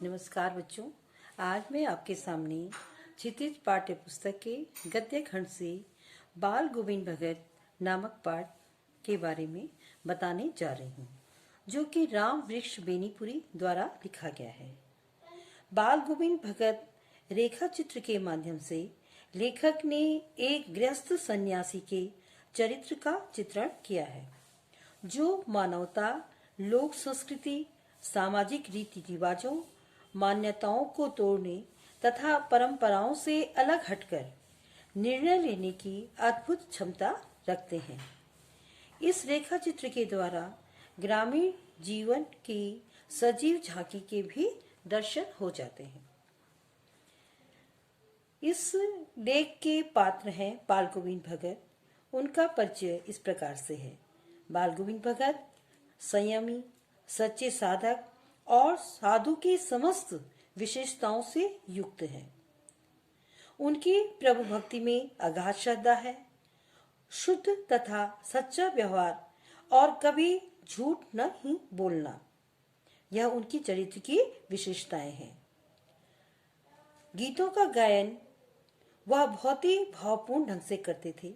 नमस्कार बच्चों। आज मैं आपके सामने क्षितिज पाठ्य पुस्तक के गद्य खंड से बाल गोविंद भगत नामक पाठ के बारे में बताने जा रही हूँ, जो कि राम वृक्ष बेनीपुरी द्वारा लिखा गया है। बाल गोविंद भगत रेखा चित्र के माध्यम से लेखक ने एक गृहस्थ सन्यासी के चरित्र का चित्रण किया है, जो मानवता, लोक संस्कृति, सामाजिक रीति रिवाजों, मान्यताओं को तोड़ने तथा परंपराओं से अलग हटकर निर्णय लेने की अद्भुत क्षमता रखते हैं। इस रेखा चित्र के द्वारा ग्रामीण जीवन की सजीव झांकी के भी दर्शन हो जाते हैं। इस लेख के पात्र हैं बाल गोविंद भगत। उनका परिचय इस प्रकार से है। बाल गोविंद भगत संयमी, सच्चे साधक और साधु की समस्त विशेषताओं से युक्त है। उनकी प्रभु भक्ति में अगाध श्रद्धा है, शुद्ध तथा सच्चा व्यवहार और कभी झूठ नहीं बोलना, यह उनकी चरित्र की विशेषताएं हैं। गीतों का गायन वह बहुत ही भावपूर्ण ढंग से करते थे।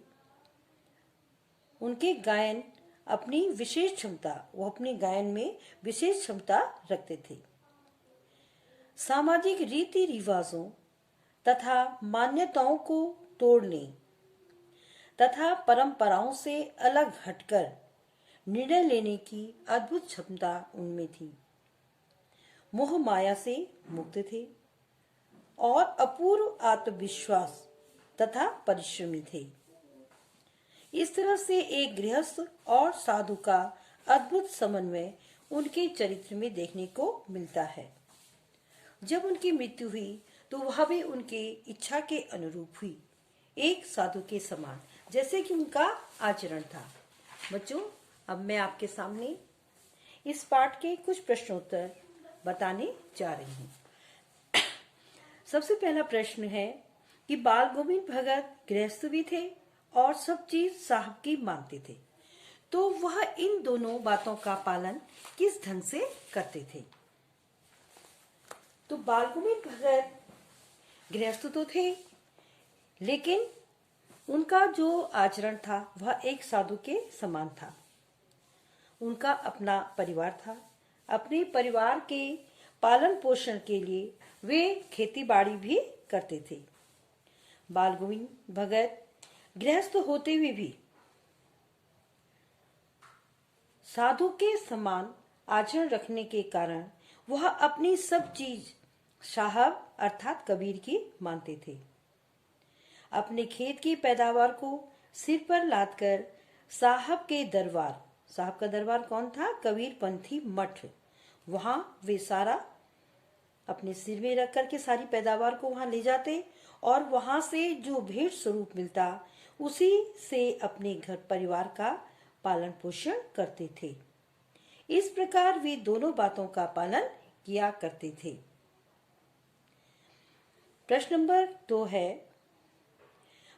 उनके गायन अपनी विशेष क्षमता, वो अपने गायन में विशेष क्षमता रखते थे। सामाजिक रीति रिवाजों तथा मान्यताओं को तोड़ने तथा परंपराओं से अलग हटकर निर्णय लेने की अद्भुत क्षमता उनमें थी। मोह माया से मुक्त थे और अपूर्व आत्मविश्वास तथा परिश्रमी थे। इस तरह से एक गृहस्थ और साधु का अद्भुत समन्वय उनके चरित्र में देखने को मिलता है। जब उनकी मृत्यु हुई तो वह भी उनके इच्छा के अनुरूप हुई, एक साधु के समान, जैसे कि उनका आचरण था। बच्चों, अब मैं आपके सामने इस पाठ के कुछ प्रश्नोत्तर बताने जा रही हूँ। सबसे पहला प्रश्न है कि बाल गोविंद भगत गृहस्थ भी थे और सब चीज साहब की मानते थे, तो वह इन दोनों बातों का पालन किस ढंग से करते थे? तो बाल गोविंद भगत गृहस्थ तो थे, लेकिन उनका जो आचरण था वह एक साधु के समान था। उनका अपना परिवार था। अपने परिवार के पालन पोषण के लिए वे खेती बाड़ी भी करते थे। बाल गोविंद भगत गृहस्थ होते हुए भी साधु के समान आचरण रखने के कारण वह अपनी सब चीज साहब अर्थात कबीर की मानते थे। अपने खेत की पैदावार को सिर पर लादकर साहब के दरबार, साहब का दरबार कौन था? कबीर पंथी मठ। वहां वे सारा अपने सिर में रख करके सारी पैदावार को वहां ले जाते और वहां से जो भेंट स्वरूप मिलता उसी से अपने घर परिवार का पालन पोषण करते थे। इस प्रकार वे दोनों बातों का पालन किया करते थे। प्रश्न नंबर 2 है,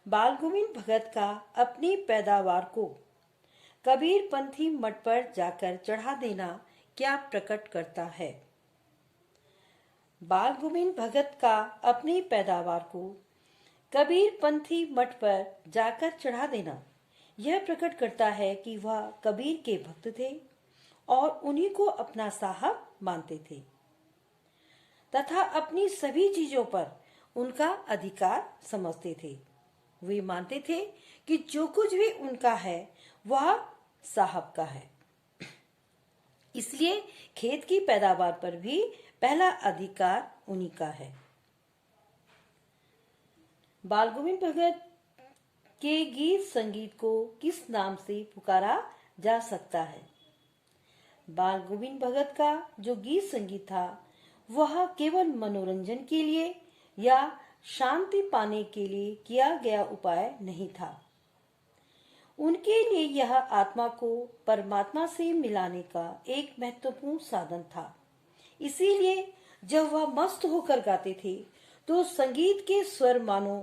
बाल गोविंद भगत का अपनी पैदावार को कबीर पंथी मठ पर जाकर चढ़ा देना क्या प्रकट करता है? बाल गोविंद भगत का अपनी पैदावार को कबीर पंथी मठ पर जाकर चढ़ा देना यह प्रकट करता है कि वह कबीर के भक्त थे और उन्हीं को अपना साहब मानते थे तथा अपनी सभी चीजों पर उनका अधिकार समझते थे। वे मानते थे कि जो कुछ भी उनका है वह साहब का है, इसलिए खेत की पैदावार पर भी पहला अधिकार उन्हीं का है। बाल गोविंद भगत के गीत संगीत को किस नाम से पुकारा जा सकता है? बाल गोविंद भगत का जो गीत संगीत था वह केवल मनोरंजन के लिए या शांति पाने के लिए किया गया उपाय नहीं था। उनके लिए यह आत्मा को परमात्मा से मिलाने का एक महत्वपूर्ण साधन था। इसीलिए जब वह मस्त होकर गाते थे तो संगीत के स्वर मानो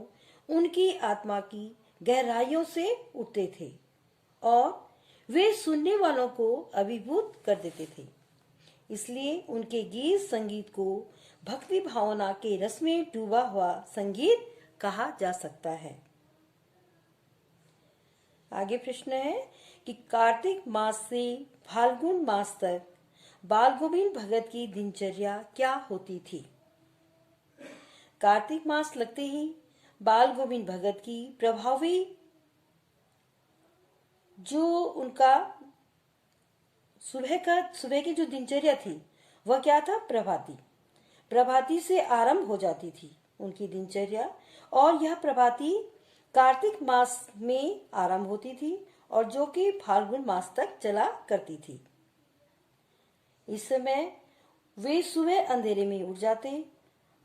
उनकी आत्मा की गहराइयों से उठते थे और वे सुनने वालों को अभिभूत कर देते थे। इसलिए उनके गीत संगीत को भक्ति भावना के रस में डूबा हुआ संगीत कहा जा सकता है। आगे प्रश्न है कि कार्तिक मास से फाल्गुन मास तक बाल गोविंद भगत की दिनचर्या क्या होती थी। कार्तिक मास लगते ही बाल गोविंद भगत की प्रभावी जो उनका सुबह की जो दिनचर्या थी वह क्या था, प्रभाती से आरंभ हो जाती थी उनकी दिनचर्या। और यह प्रभाती कार्तिक मास में आरंभ होती थी और जो कि फाल्गुन मास तक चला करती थी। इस समय वे सुबह अंधेरे में उठ जाते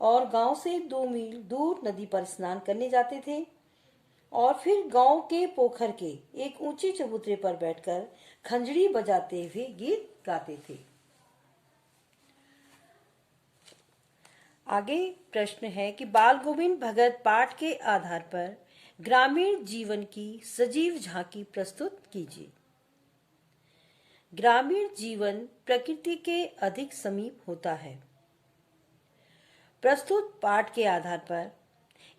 और गांव से 2 मील दूर नदी पर स्नान करने जाते थे और फिर गांव के पोखर के एक ऊंचे चबूतरे पर बैठकर खंजड़ी बजाते हुए गीत गाते थे। आगे प्रश्न है कि बाल गोविंद भगत पाठ के आधार पर ग्रामीण जीवन की सजीव झांकी प्रस्तुत कीजिए। ग्रामीण जीवन प्रकृति के अधिक समीप होता है। प्रस्तुत पाठ के आधार पर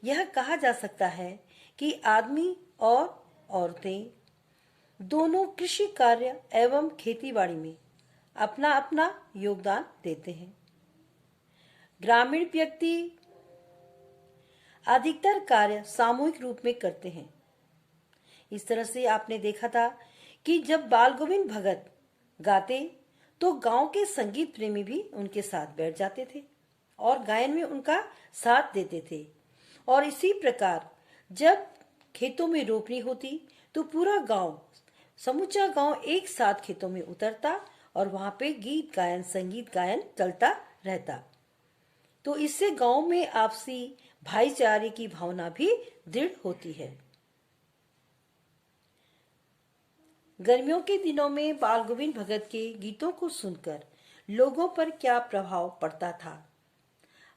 यह कहा जा सकता है कि आदमी और औरतें दोनों कृषि कार्य एवं खेतीबाड़ी में अपना अपना योगदान देते हैं। ग्रामीण व्यक्ति अधिकतर कार्य सामूहिक रूप में करते हैं। इस तरह से आपने देखा था कि जब बाल गोविंद भगत गाते तो गांव के संगीत प्रेमी भी उनके साथ बैठ जाते थे और गायन में उनका साथ देते थे। और इसी प्रकार जब खेतों में रोपनी होती तो पूरा गांव, समूचा गांव एक साथ खेतों में उतरता और वहां पे गीत गायन, संगीत गायन चलता रहता। तो इससे गांव में आपसी भाईचारे की भावना भी दृढ़ होती है। गर्मियों के दिनों में बाल गोविंद भगत के गीतों को सुनकर लोगों पर क्या प्रभाव पड़ता था।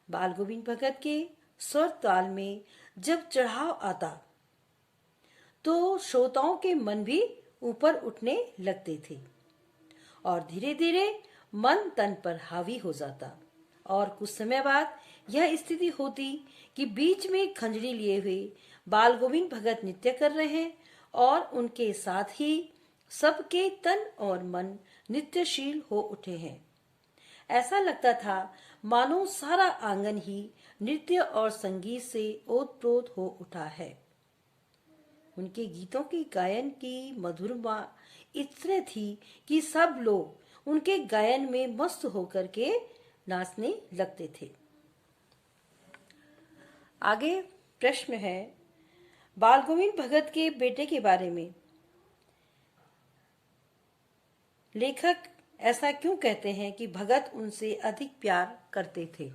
बाल गोविंद भगत के स्वर ताल में जब चढ़ाव आता तो श्रोताओं के मन भी ऊपर उठने लगते थे और धीरे धीरे मन तन पर हावी हो जाता और कुछ समय बाद यह स्थिति होती कि बीच में खंजरी लिए हुए बाल गोविंद भगत नृत्य कर रहे हैं और उनके साथ ही सबके तन और मन नृत्यशील हो उठे हैं। ऐसा लगता था मानो सारा आंगन ही नृत्य और संगीत से ओतप्रोत हो उठा है। उनके गीतों की गायन की मधुरमा इतनी थी कि सब लोग उनके गायन में मस्त होकर के नाचने लगते थे। आगे प्रश्न है बाल गोविंद भगत के बेटे के बारे में लेखक ऐसा क्यों कहते हैं कि भगत उनसे अधिक प्यार करते थे।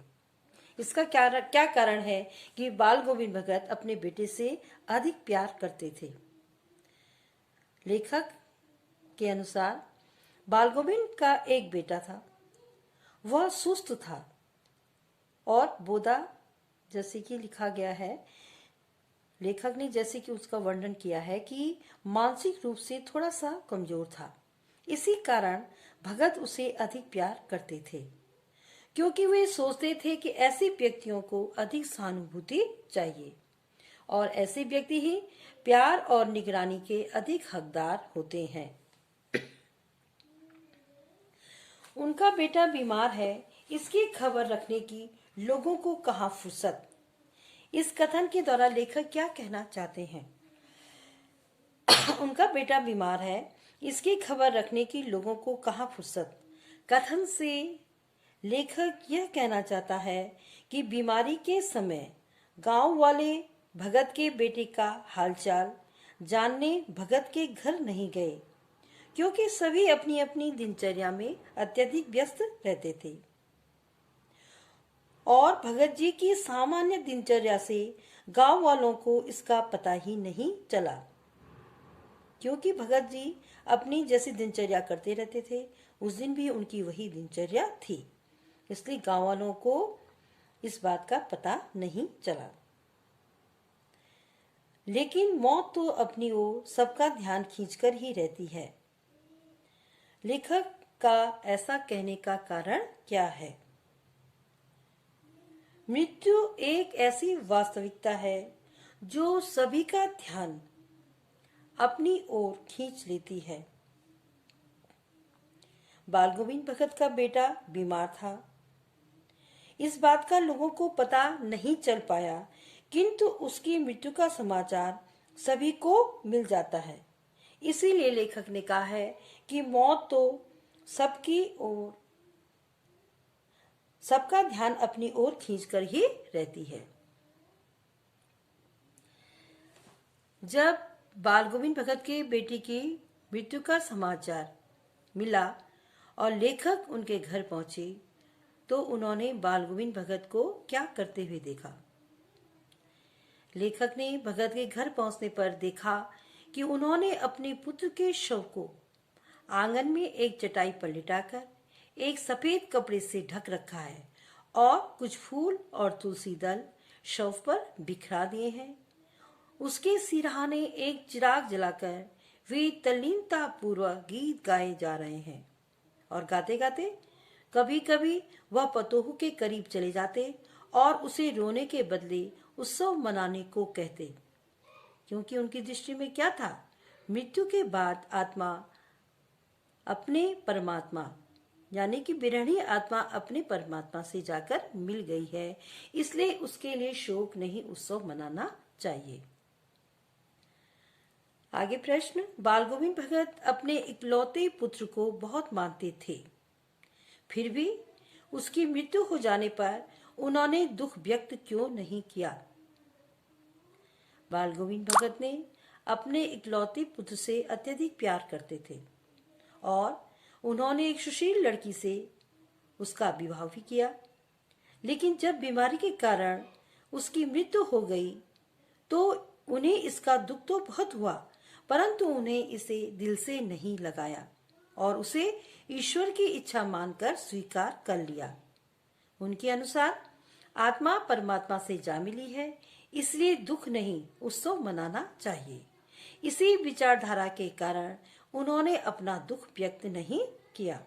इसका क्या कारण है कि बाल गोविंद भगत अपने बेटे से अधिक प्यार करते थे। लेखक के अनुसार बाल गोविंद का एक बेटा था, वह सुस्त था और बोधा, जैसे कि लिखा गया है, लेखक ने जैसे कि उसका वर्णन किया है कि मानसिक रूप से थोड़ा सा कमजोर था। इसी कारण भगत उसे अधिक प्यार करते थे क्योंकि वे सोचते थे कि ऐसे व्यक्तियों को अधिक सहानुभूति चाहिए और ऐसे व्यक्ति ही प्यार और निगरानी के अधिक हकदार होते हैं। उनका बेटा बीमार है, इसकी खबर रखने की लोगों को कहाँ फुर्सत। इस कथन के द्वारा लेखक क्या कहना चाहते हैं। उनका बेटा बीमार है, इसकी खबर रखने की लोगों को कहाँ फुर्सत। कथन से लेखक यह कहना चाहता है कि बीमारी के समय गांव वाले भगत के बेटे का हालचाल जानने भगत के घर नहीं गए क्योंकि सभी अपनी अपनी दिनचर्या में अत्यधिक व्यस्त रहते थे और भगत जी की सामान्य दिनचर्या से गांव वालों को इसका पता ही नहीं चला क्योंकि भगत जी अपनी जैसी दिनचर्या करते रहते थे। उस दिन भी उनकी वही दिनचर्या थी, इसलिए गांव वालों को इस बात का पता नहीं चला। लेकिन मौत तो अपनी ओर सबका ध्यान खींचकर ही रहती है। लेखक का ऐसा कहने का कारण क्या है? मृत्यु एक ऐसी वास्तविकता है जो सभी का ध्यान अपनी ओर खींच लेती है। बाल गोविंद भगत का बेटा बीमार था। इस बात का लोगों को पता नहीं चल पाया, किंतु उसकी मृत्यु का समाचार सभी को मिल जाता है। इसीलिए लेखक ने कहा है कि मौत तो सबकी ओर, सबका ध्यान अपनी ओर खींचकर ही रहती है। जब बाल गोविंद भगत के बेटे की मृत्यु का समाचार मिला और लेखक उनके घर पहुंचे, तो उन्होंने बाल गोविंद भगत को क्या करते हुए देखा। लेखक ने भगत के घर पहुंचने पर देखा कि उन्होंने अपने पुत्र के शव को आंगन में एक चटाई पर लिटाकर एक सफेद कपड़े से ढक रखा है और कुछ फूल और तुलसी दल शव पर बिखरा दिए हैं। उसके सिरहाने एक चिराग जलाकर वे तल्लीनता पूर्वक गीत गाए जा रहे हैं और गाते गाते कभी कभी वह पतोहू के करीब चले जाते और उसे रोने के बदले उत्सव मनाने को कहते, क्योंकि उनकी दृष्टि में क्या था, मृत्यु के बाद आत्मा अपने परमात्मा यानी कि विरहणी आत्मा अपने परमात्मा से जाकर मिल गई है, इसलिए उसके लिए शोक नहीं उत्सव मनाना चाहिए। आगे प्रश्न, बाल गोविंद भगत अपने इकलौते पुत्र को बहुत मानते थे, फिर भी उसकी मृत्यु हो जाने पर उन्होंने दुख व्यक्त क्यों नहीं किया? बाल गोविंद भगत ने अपने इकलौते पुत्र से अत्यधिक प्यार करते थे और उन्होंने एक सुशील लड़की से उसका विवाह भी किया, लेकिन जब बीमारी के कारण उसकी मृत्यु हो गई तो उन्हें इसका दुख तो बहुत हुआ, परंतु उन्हें इसे दिल से नहीं लगाया और उसे ईश्वर की इच्छा मानकर स्वीकार कर लिया। उनके अनुसार आत्मा परमात्मा से जा मिली है, इसलिए दुख नहीं उत्सव मनाना चाहिए। इसी विचारधारा के कारण उन्होंने अपना दुख व्यक्त नहीं किया।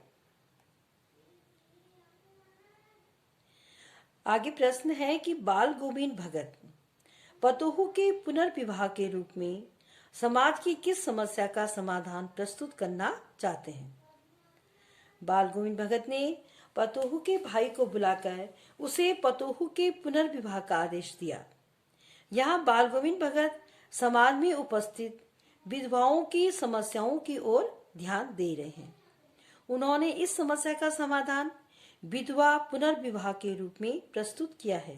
आगे प्रश्न है कि बाल गोविंद भगत पतोहू के पुनर्विवाह के रूप में समाज की किस समस्या का समाधान प्रस्तुत करना चाहते हैं? बाल गोविंद भगत ने पतोहू के भाई को बुलाकर उसे पतोहू के पुनर्विवाह का आदेश दिया। यहाँ बाल गोविंद भगत समाज में उपस्थित विधवाओं की समस्याओं की ओर ध्यान दे रहे हैं। उन्होंने इस समस्या का समाधान विधवा पुनर्विवाह के रूप में प्रस्तुत किया है,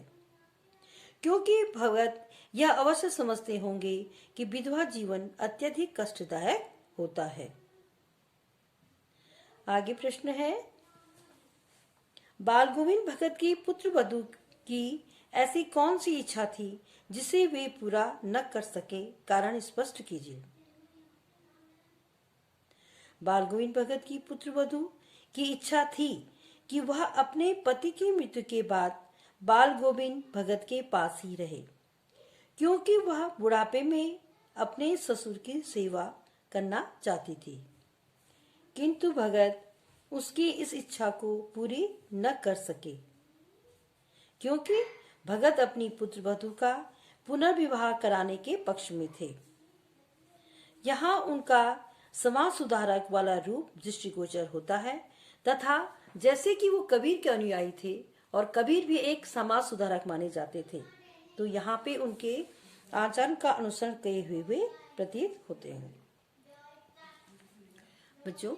क्योंकि भगत यह अवश्य समझते होंगे कि विधवा जीवन अत्यधिक कष्टदायक होता है। आगे प्रश्न है, बाल गोविंद भगत की पुत्र वधू की ऐसी कौन सी इच्छा थी जिसे वे पूरा न कर सके, कारण स्पष्ट कीजिए। बाल गोविंद भगत की पुत्र वधू की इच्छा थी कि वह अपने पति की मृत्यु के बाद बाल गोविंद भगत के पास ही रहे, क्योंकि वह बुढ़ापे में अपने ससुर की सेवा करना चाहती थी, किंतु भगत उसकी इस इच्छा को पूरी न कर सके, क्योंकि भगत अपनी पुत्र वधू का पुनर्विवाह कराने के पक्ष में थे। यहाँ उनका समाज सुधारक वाला रूप दृष्टिगोचर होता है, तथा जैसे कि वो कबीर के अनुयायी थे और कबीर भी एक समाज सुधारक माने जाते थे, तो यहाँ पे उनके आचरण का अनुसरण किए हुए प्रतीत होते हैं। बच्चों,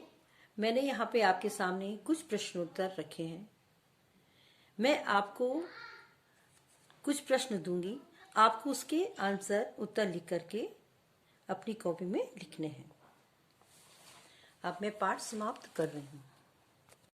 मैंने यहाँ पे आपके सामने कुछ प्रश्नोत्तर रखे हैं। मैं आपको कुछ प्रश्न दूंगी, आपको उसके आंसर उत्तर लिख करके अपनी कॉपी में लिखने हैं। अब मैं पाठ समाप्त कर रही हूँ।